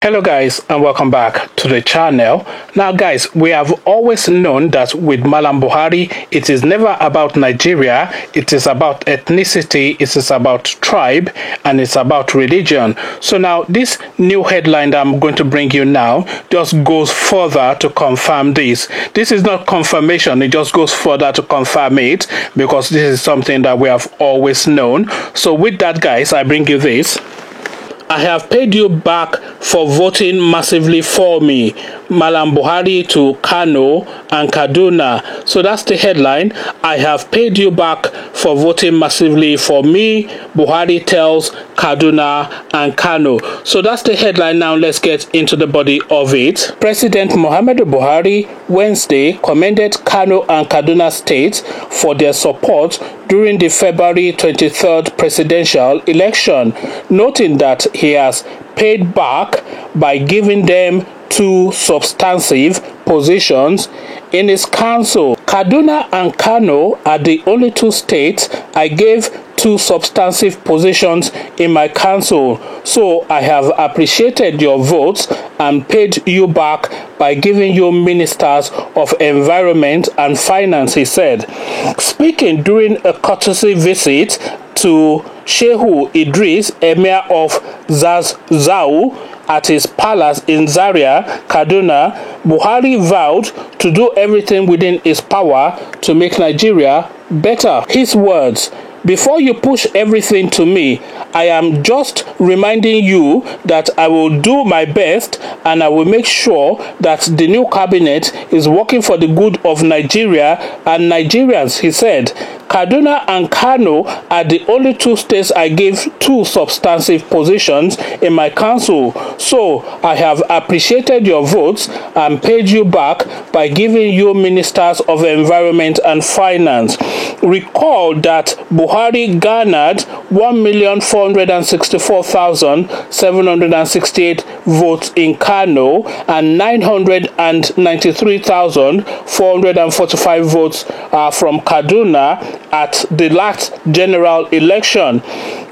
Hello guys, and welcome back to the channel. Now guys, we have always known that with Malam Buhari, it is never about Nigeria, it is about ethnicity, it is about tribe, and it's about religion. So now this new headline that I'm going to bring you now just goes further to confirm this. This is not confirmation, it just goes further to confirm it, because this is something that we have always known. So with that guys, I bring you this. I have paid you back for voting massively for me. Malam Buhari to Kano and Kaduna. So that's the headline. I have paid you back for voting massively for me. Buhari tells Kaduna and Kano. So that's the headline. Now let's get into the body of it. President Muhammadu Buhari Wednesday commended Kano and Kaduna states for their support during the February 23rd presidential election, noting that he has paid back by giving them two substantive positions in his council. Kaduna and Kano are the only two states I gave two substantive positions in my council, so I have appreciated your votes and paid you back by giving you ministers of environment and finance, he said. Speaking during a courtesy visit to Shehu Idris, Emir of Zazzau, at his palace in Zaria, Kaduna, Buhari vowed to do everything within his power to make Nigeria better. His words: "Before you push everything to me, I am just reminding you that I will do my best and I will make sure that the new cabinet is working for the good of Nigeria and Nigerians," he said. Kaduna and Kano are the only two states I gave two substantive positions in my council, so I have appreciated your votes and paid you back by giving you ministers of environment and finance. Recall that Buhari garnered 1,464,768 votes in Kano and 993,445 votes from Kaduna at the last general election.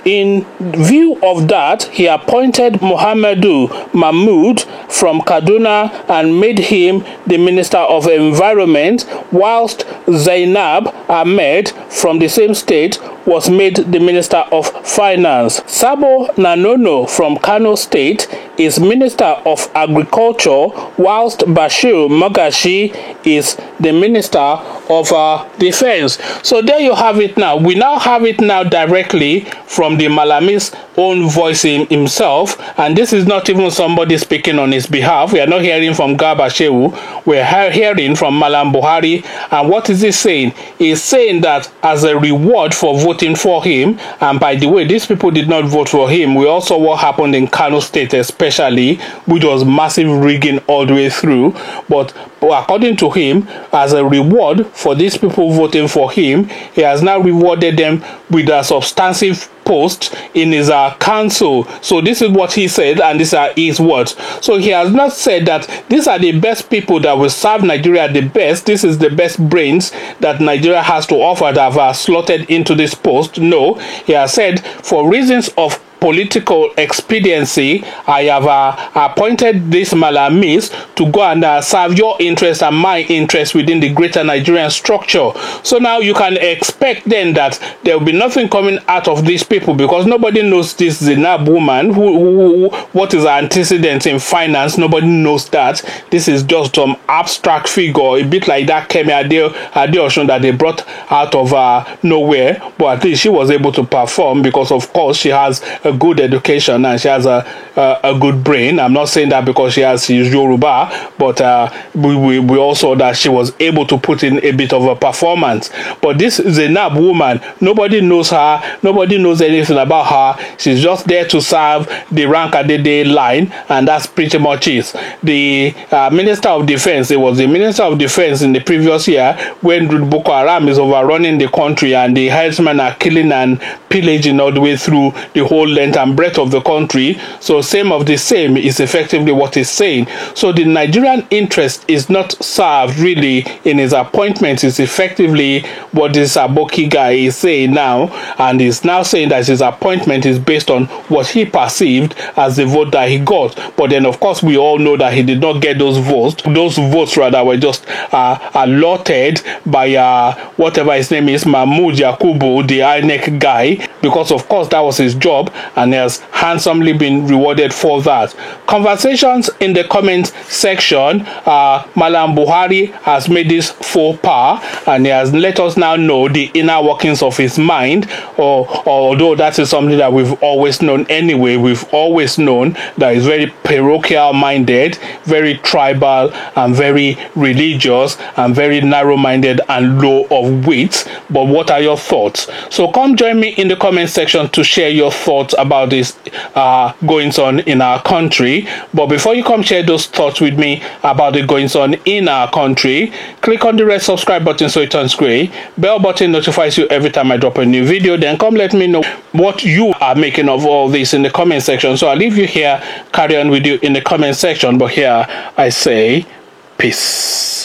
In view of that, he appointed Muhammadu Mahmood from Kaduna and made him the Minister of Environment, whilst Zainab Ahmed from the same state was made the Minister of Finance. Sabo Nanono from Kano State is Minister of Agriculture, whilst Bashir Magashi is the Minister of Defense. So there you have it now. We now have it now directly from the Malamese own voice himself, and this is not even somebody speaking on his behalf. We are not hearing from Garba Shehu. We are hearing from Malam Buhari. And what is he saying? He's saying that as a reward for voting for him, and by the way, these people did not vote for him. We also saw what happened in Kano State especially, which was massive rigging all the way through. But according to him, as a reward for these people voting for him, he has now rewarded them with a substantive post in his council. So this is what he said, and these are his words. So he has not said that these are the best people that will serve Nigeria the best. This is the best brains that Nigeria has to offer that have slotted into this post. No, he has said for reasons of political expediency, I have appointed this Malamis to go and serve your interest and my interest within the greater Nigerian structure. So now you can expect then that there will be nothing coming out of these people, because nobody knows this Zainab woman, who what is her antecedents in finance. Nobody knows that. This is just some abstract figure, a bit like that Kemi Adeosun that they brought out of nowhere, but at least she was able to perform because of course she has a good education and she has a good brain. I'm not saying that because she's Yoruba, but we also that she was able to put in a bit of a performance. But this Zainab woman, nobody knows her, nobody knows anything about her. She's just there to serve the rank at the day line, and that's pretty much it. The Minister of Defense, it was the Minister of Defense in the previous year when Boko Haram is overrunning the country and the herdsmen are killing and pillaging all the way through the whole length and breadth of the country. So same of the same is effectively what he's saying. So the Nigerian interest is not served really in his appointment. Is effectively what this Aboki guy is saying now, and he's now saying that his appointment is based on what he perceived as the vote that he got. But then of course we all know that he did not get those votes. Those votes rather were just allotted by whatever his name is, Mahmoud Yakubu, the INEC guy, because of course that was his job, and he has handsomely been rewarded for that. Conversations in the comment section. Malam Buhari has made this faux pas, and he has let us now know the inner workings of his mind, although that is something that we've always known anyway. We've always known that he's very parochial minded, very tribal, and very religious, and very narrow-minded and low of wit. But what are your thoughts? So come join me in the comment section to share your thoughts about this goings on in our country. But before you come share those thoughts with me about the goings on in our country, click on the red subscribe button so it turns gray. Bell button notifies you every time I drop a new video. Then come let me know what you are making of all this in the comment section. So I'll leave you here, carry on with you in the comment section. But here I say peace.